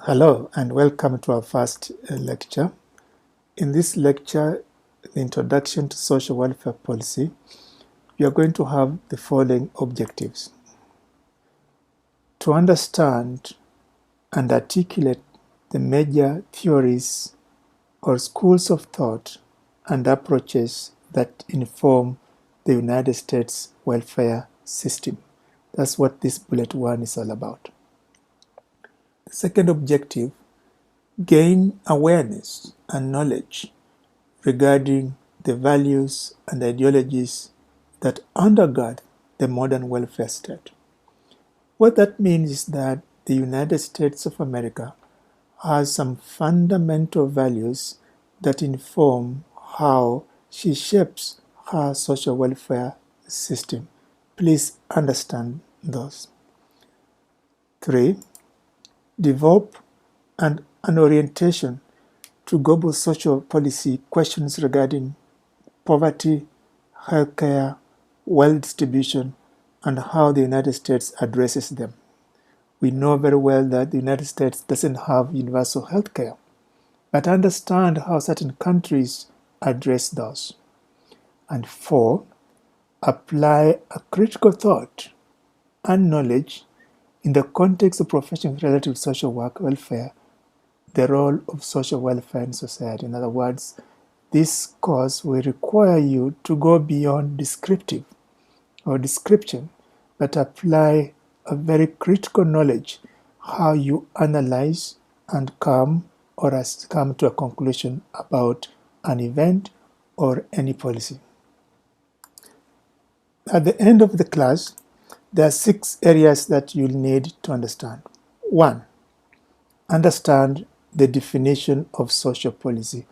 Hello and welcome to our first lecture. In this lecture, the Introduction to Social Welfare Policy, we are going to have the following objectives: to understand and articulate the major theories or schools of thought and approaches that inform the United States welfare system. That's what this bullet 1 is all about. The second objective: gain awareness and knowledge regarding the values and ideologies that undergird the modern welfare state. What that means is that the United States of America has some fundamental values that inform how she shapes her social welfare system. Please understand those. 3. Develop an orientation to global social policy questions regarding poverty, healthcare, wealth distribution, and how the United States addresses them. We know very well that the United States doesn't have universal healthcare, but understand how certain countries address those. And 4, apply a critical thought and knowledge in the context of professions relative to social work, welfare, the role of social welfare in society. In other words, this course will require you to go beyond descriptive or description, but apply a very critical knowledge, how you analyze and come to a conclusion about an event or any policy. At the end of the class, there are 6 areas that you'll need to understand. 1. Understand the definition of social policy.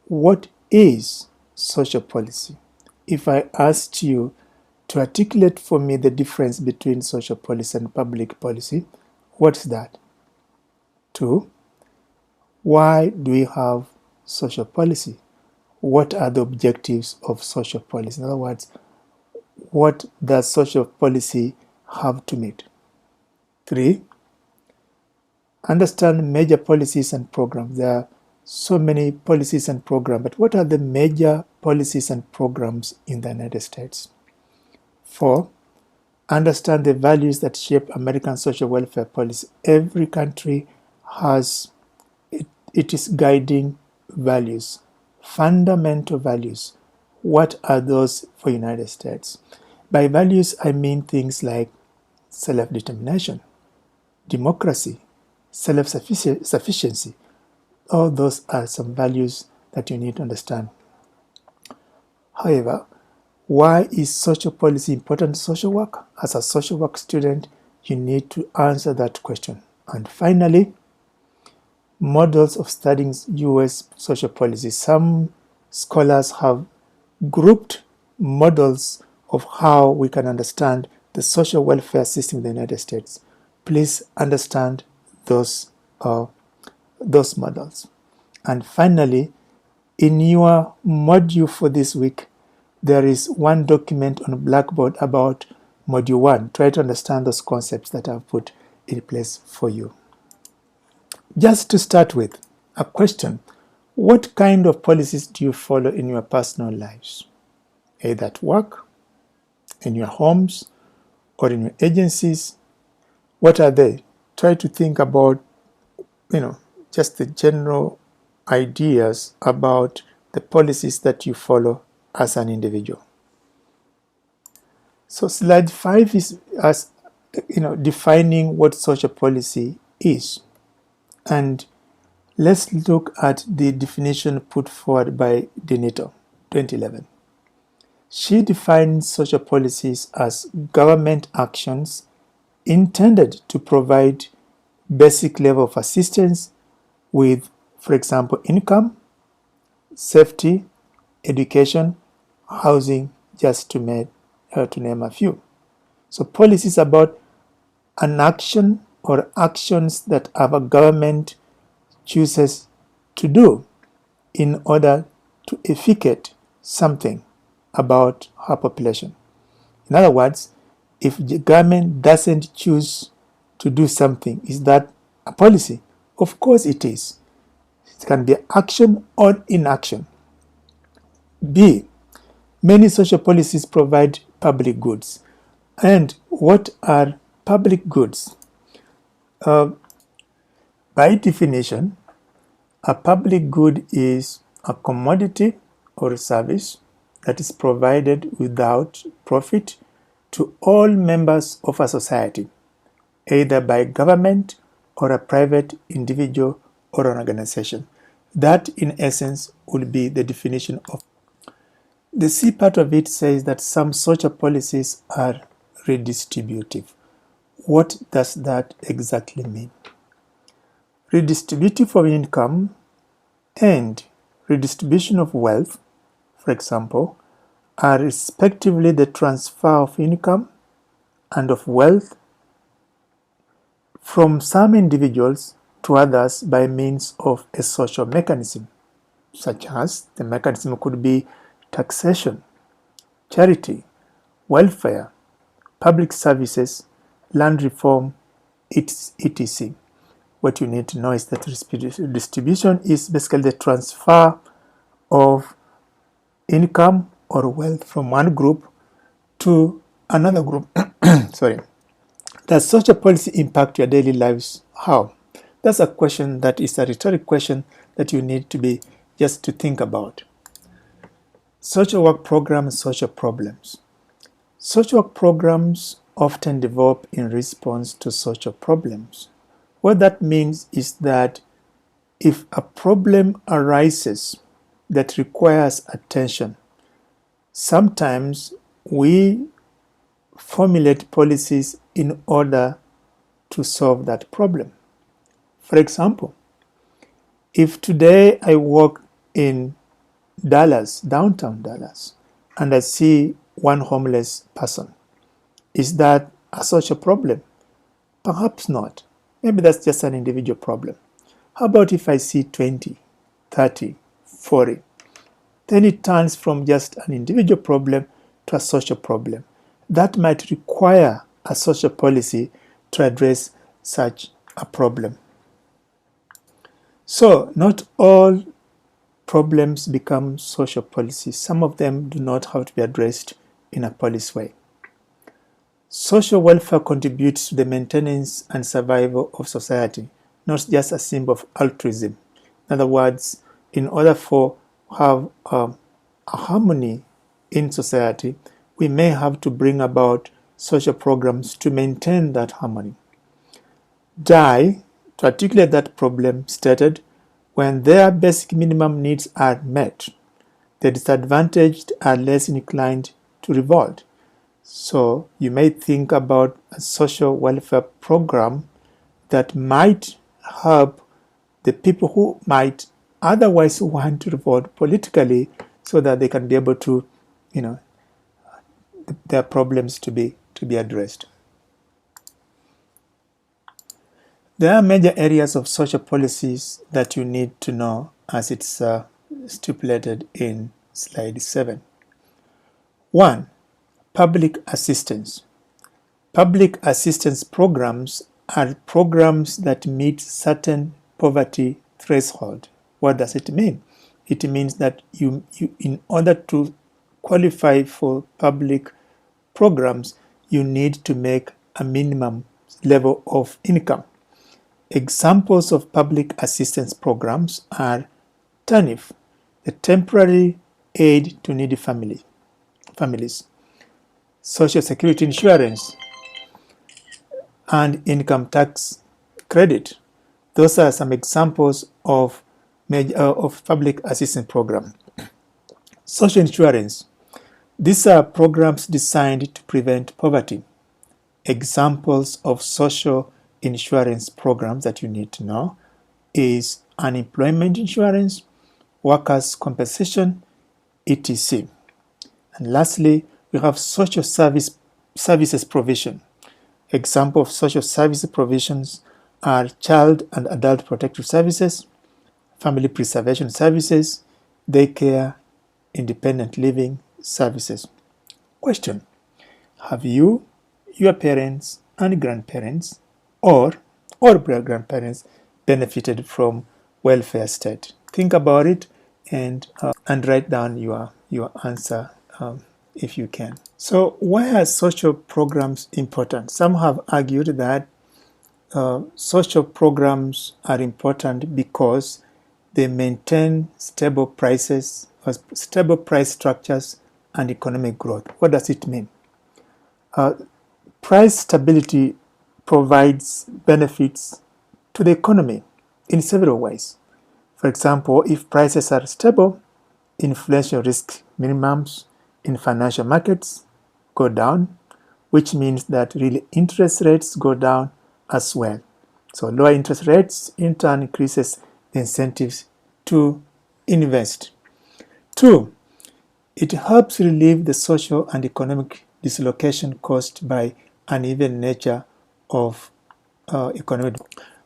What is social policy? If I asked you to articulate for me the difference between social policy and public policy, what's that? 2. Why do we have social policy? What are the objectives of social policy? In other words, what does social policy have to meet? 3. Understand major policies and programs. There are so many policies and programs, but what are the major policies and programs in the United States? 4. Understand the values that shape American social welfare policy. Every country has its guiding values, fundamental values. What are those for the United States? By values, I mean things like self-determination, democracy, self-sufficiency. All those are some values that you need to understand. However, why is social policy important to social work? As a social work student, you need to answer that question. And finally, models of studying U.S. social policy. Some scholars have grouped models of how we can understand the social welfare system in the United States. Please understand those models. And finally, in your module for this week, there is one document on Blackboard about module 1. Try to understand those concepts that I've put in place for you. Just to start with, a question: what kind of policies do you follow in your personal lives? Either at work, in your homes, or in your agencies? What are they? Try to think about, just the general ideas about the policies that you follow as an individual. So slide 5 is defining what social policy is. And let's look at the definition put forward by Denito, 2011. She defines social policies as government actions intended to provide basic level of assistance with, for example, income, safety, education, housing, just to name a few. So policy is about an action or actions that our government chooses to do in order to effectuate something about her population. In other words, if the government doesn't choose to do something, is that a policy Of course it is. It can be action or inaction. B. Many social policies provide public goods. And what are public goods? By definition, a public good is a commodity or a service that is provided without profit to all members of a society, either by government or a private individual or an organization. That, in essence, would be the definition of. The C part of it says that some social policies are redistributive. What does that exactly mean? Redistributive of income and redistribution of wealth, for example, are respectively the transfer of income and of wealth from some individuals to others by means of a social mechanism, such as the mechanism could be taxation, charity, welfare, public services, land reform, etc. What you need to know is that distribution is basically the transfer of income or wealth from one group to another group. Sorry. Does social policy impact your daily lives? How? That's a question that is a rhetoric question that you need to be just to think about. Social work programs, social problems. Social work programs often develop in response to social problems. What that means is that if a problem arises that requires attention, sometimes we formulate policies in order to solve that problem. For example, if today I walk in Dallas, downtown Dallas, and I see one homeless person, is that a social problem? Perhaps not. Maybe that's just an individual problem. How about if I see 20, 30, 40? Then it turns from just an individual problem to a social problem. That might require a social policy to address such a problem. So, not all problems become social policies. Some of them do not have to be addressed in a policy way. Social welfare contributes to the maintenance and survival of society, not just a symbol of altruism. In other words, in order for have a harmony in society, we may have to bring about social programs to maintain that harmony. Die, to articulate that problem, stated, when their basic minimum needs are met, the disadvantaged are less inclined to revolt. So you may think about a social welfare program that might help the people who might otherwise want to revolt politically so that they can be able to, their problems to be addressed. There are major areas of social policies that you need to know as it's stipulated in slide 7. 1. Public assistance. Public assistance programs are programs that meet certain poverty threshold. What does it mean? It means that you in order to qualify for public programs, you need to make a minimum level of income. Examples of public assistance programs are TANF, the Temporary Aid to Needy Families, Social Security Insurance, and Income Tax Credit. Those are some examples of public assistance programs. Social insurance. These are programs designed to prevent poverty. Examples of social insurance programs that you need to know is unemployment insurance, workers' compensation, etc. And lastly, we have social services provision. Example of social service provisions are child and adult protective services, family preservation services, daycare, independent living services. Question: have you, your parents and grandparents or grandparents benefited from welfare state? Think about it and write down your answer if you can. So why are social programs important? Some have argued that social programs are important because they maintain stable prices, stable price structures, and economic growth. What does it mean? Price stability provides benefits to the economy in several ways. For example, if prices are stable, inflation risk minimums in financial markets go down, which means that really interest rates go down as well. So lower interest rates in turn increases the incentives to invest. 2, it helps relieve the social and economic dislocation caused by uneven nature of economic.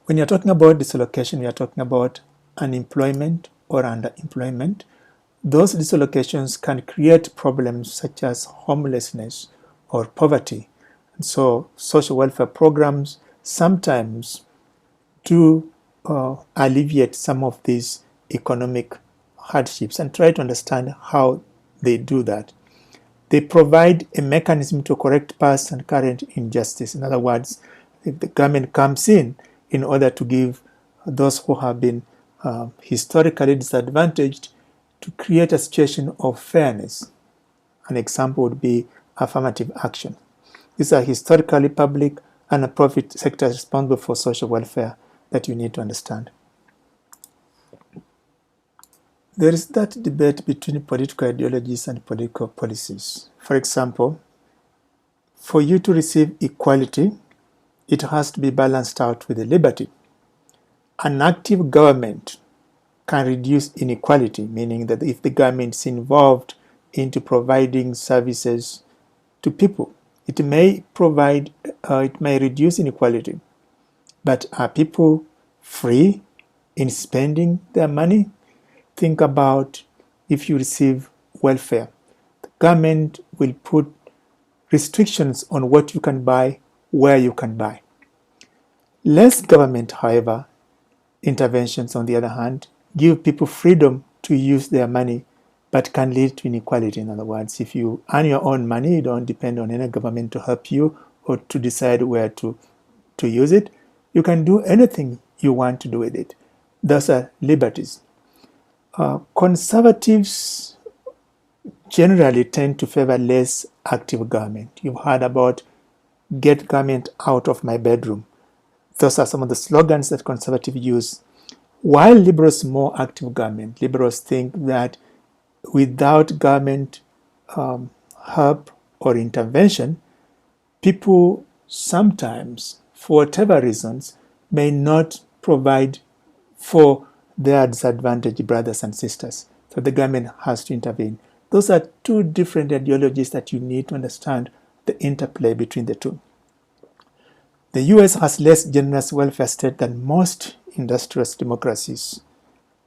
When you're talking about dislocation, we are talking about unemployment or underemployment. Those dislocations can create problems such as homelessness or poverty. And so social welfare programs sometimes do alleviate some of these economic hardships, and try to understand how they do that. They provide a mechanism to correct past and current injustice. In other words, if the government comes in order to give those who have been historically disadvantaged, to create a situation of fairness. An example would be affirmative action. These are historically public and nonprofit sectors responsible for social welfare that you need to understand. There is that debate between political ideologies and political policies. For example, for you to receive equality, it has to be balanced out with liberty. An active government can reduce inequality, meaning that if the government is involved into providing services to people, it may reduce inequality. But are people free in spending their money? Think about if you receive welfare. The government will put restrictions on what you can buy, where you can buy. Less government, however, interventions, on the other hand, give people freedom to use their money, but can lead to inequality. In other words, if you earn your own money, you don't depend on any government to help you or to decide where to use it. You can do anything you want to do with it. Those are liberties. Conservatives generally tend to favor less active government. You've heard about get government out of my bedroom. Those are some of the slogans that conservatives use. While liberals more active government, liberals think that without government help or intervention, people sometimes, for whatever reasons, may not provide for their disadvantaged brothers and sisters. So the government has to intervene. Those are two different ideologies that you need to understand the interplay between the two. The US has less generous welfare state than most industrious democracies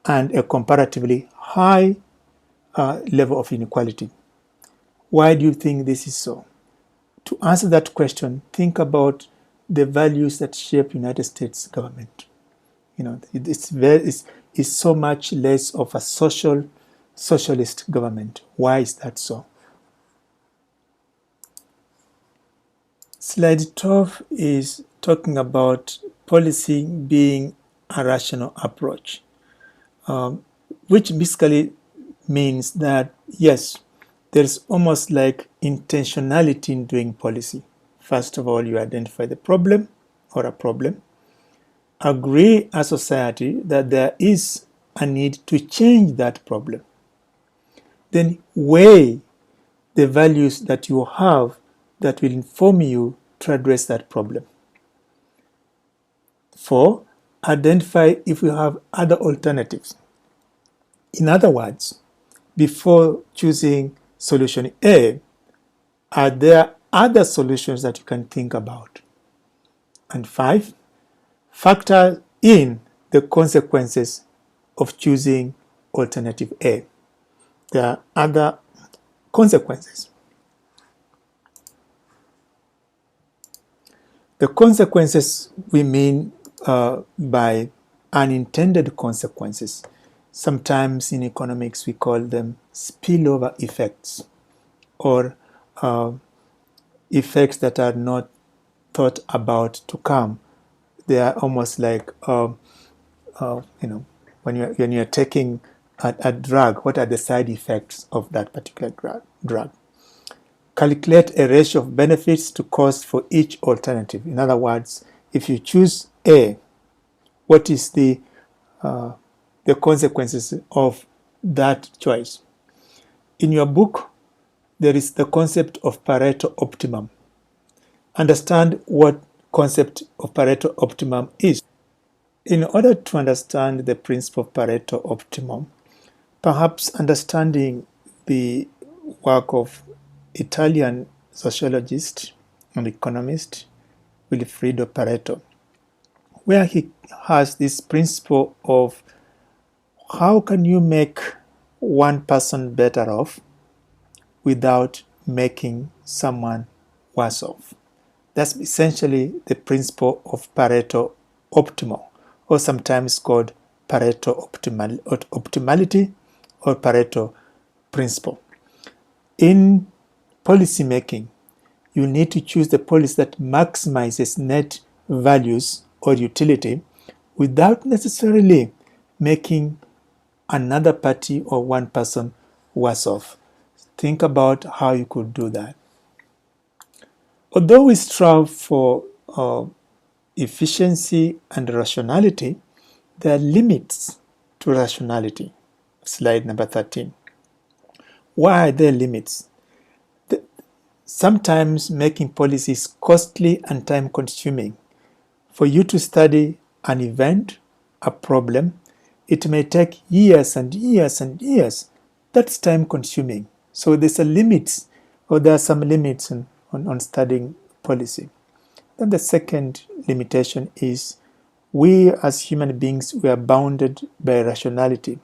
and a comparatively high level of inequality. Why do you think this is so? To answer that question, think about the values that shape United States government. It's so much less of a socialist government. Why is that so? Slide 12 is talking about policy being a rational approach, which basically means that, yes, there's almost like intentionality in doing policy. First of all, you identify the problem or a problem, agree as a society that there is a need to change that problem, then weigh the values that you have that will inform you to address that problem. 4, identify if you have other alternatives. In other words, before choosing solution A, are there other solutions that you can think about? And 5, factor in the consequences of choosing alternative A. There are other consequences. The consequences we mean by unintended consequences. Sometimes in economics we call them spillover effects, or effects that are not thought about to come. They are almost like, when you're taking a drug, what are the side effects of that particular drug? Calculate a ratio of benefits to cost for each alternative. In other words, if you choose A, what is the consequences of that choice? In your book, there is the concept of Pareto optimum. Understand what concept of Pareto optimum is. In order to understand the principle of Pareto optimum, perhaps understanding the work of Italian sociologist and economist Wilfredo Pareto, where he has this principle of how can you make one person better off without making someone worse off. That's essentially the principle of Pareto optimal, or sometimes called Pareto optimality or Pareto principle. In policy making, you need to choose the policy that maximizes net values or utility without necessarily making another party or one person worse off. Think about how you could do that. Although we strive for efficiency and rationality, there are limits to rationality. Slide number 13. Why are there limits? Sometimes making policy is costly and time consuming. For you to study an event, a problem, it may take years and years and years. That's time consuming. So there's a limit, or there are some limits on studying policy. Then the second limitation is we as human beings, we are bounded by rationality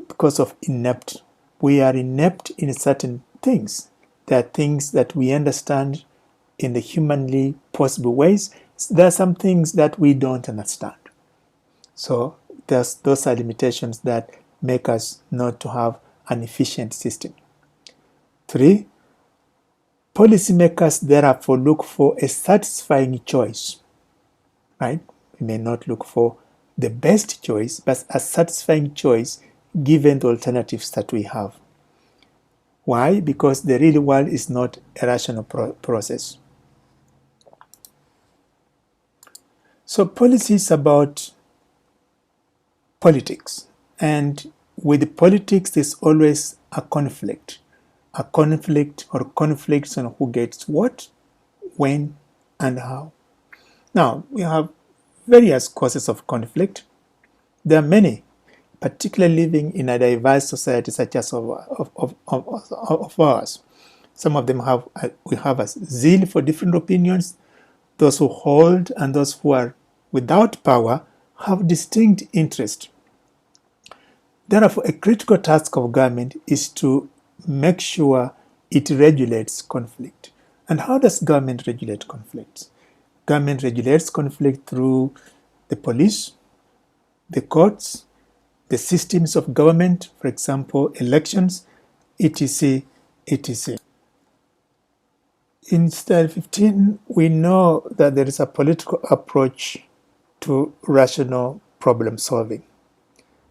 because of inept. We are inept in certain things. There are things that we understand in the humanly possible ways. There are some things that we don't understand. So those are limitations that make us not to have an efficient system. 3, policymakers therefore look for a satisfying choice, right? We may not look for the best choice, but a satisfying choice given the alternatives that we have. Why? Because the real world is not a rational process. So policy is about politics, and with politics there's always a conflict or conflicts on who gets what, when, and how. Now, we have various causes of conflict. There are many, particularly living in a diverse society such as of ours. Some of them we have a zeal for different opinions. Those who hold and those who are without power have distinct interest. Therefore, a critical task of government is to make sure it regulates conflict. And how does government regulate conflicts? Government regulates conflict through the police, the courts, the systems of government, for example, elections, etc., etc. In slide 15, we know that there is a political approach to rational problem solving.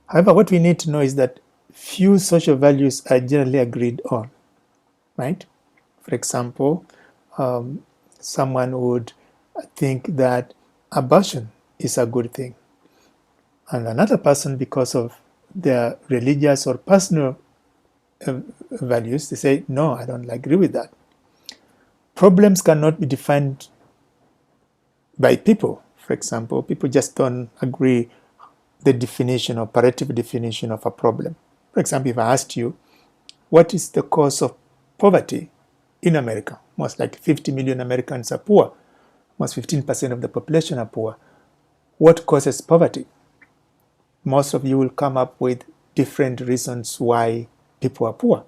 However, what we need to know is that few social values are generally agreed on, right? For example, someone would think that abortion is a good thing. And another person, because of their religious or personal values, they say, no, I don't agree with that. Problems cannot be defined by people. For example, people just don't agree the definition or operative definition of a problem. For example, if I asked you, what is the cause of poverty in America? Most like 50 million Americans are poor. Most 15% of the population are poor. What causes poverty? Most of you will come up with different reasons why people are poor.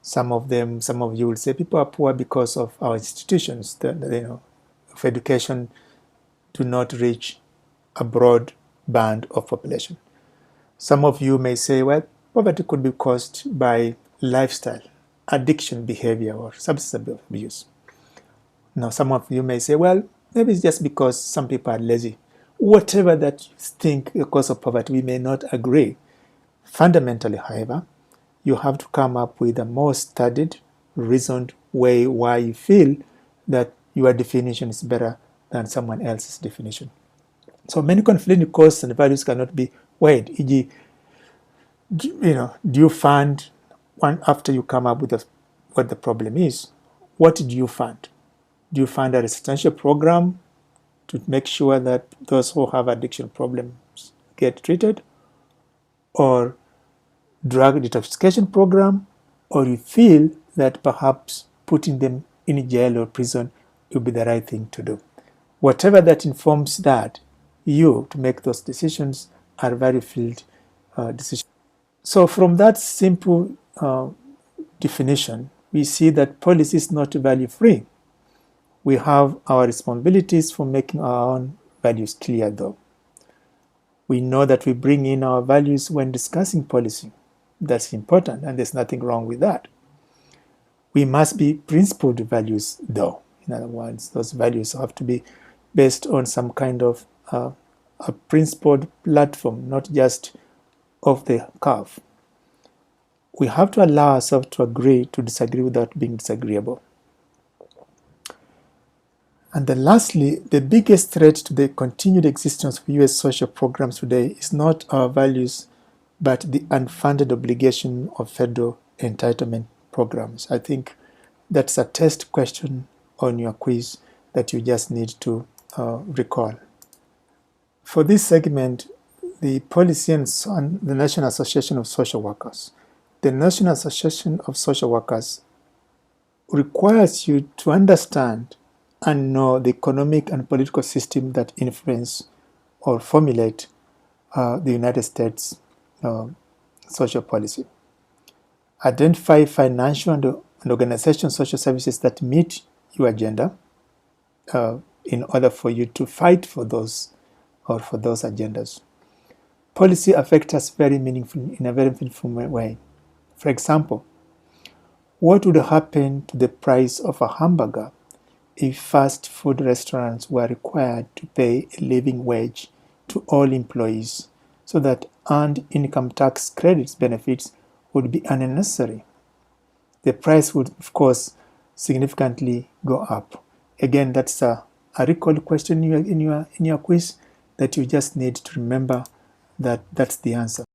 Some of you will say people are poor because of our institutions, of education do not reach a broad band of population. Some of you may say, well, poverty could be caused by lifestyle, addiction behavior, or substance abuse. Now, some of you may say, well, maybe it's just because some people are lazy. Whatever that you think the cause of poverty, we may not agree. Fundamentally, however, you have to come up with a more studied, reasoned way why you feel that your definition is better than someone else's definition. So many conflicting causes and values cannot be weighed. E.g., do you find one after you come up with what the problem is? What do you find? Do you find a residential program to make sure that those who have addiction problems get treated, or drug detoxification program, or you feel that perhaps putting them in jail or prison will be the right thing to do? Whatever that informs that, you to make those decisions are very field decisions. So from that simple definition, we see that policy is not value free. We have our responsibilities for making our own values clear, though. We know that we bring in our values when discussing policy. That's important, and there's nothing wrong with that. We must be principled values, though. In other words, those values have to be based on some kind of a principled platform, not just off the cuff. We have to allow ourselves to agree to disagree without being disagreeable. And then lastly, the biggest threat to the continued existence of US social programs today is not our values, but the unfunded obligation of federal entitlement programs. I think that's a test question on your quiz that you just need to recall. For this segment, the policy and the National Association of Social Workers. The National Association of Social Workers requires you to understand and know the economic and political system that influence or formulate the United States social policy. Identify financial and organizational social services that meet your agenda in order for you to fight for those or for those agendas. Policy affects us in a very meaningful way. For example, what would happen to the price of a hamburger if fast food restaurants were required to pay a living wage to all employees so that earned income tax credits benefits would be unnecessary? The price would, of course, significantly go up. Again, that's a recall question in your quiz that you just need to remember that that's the answer.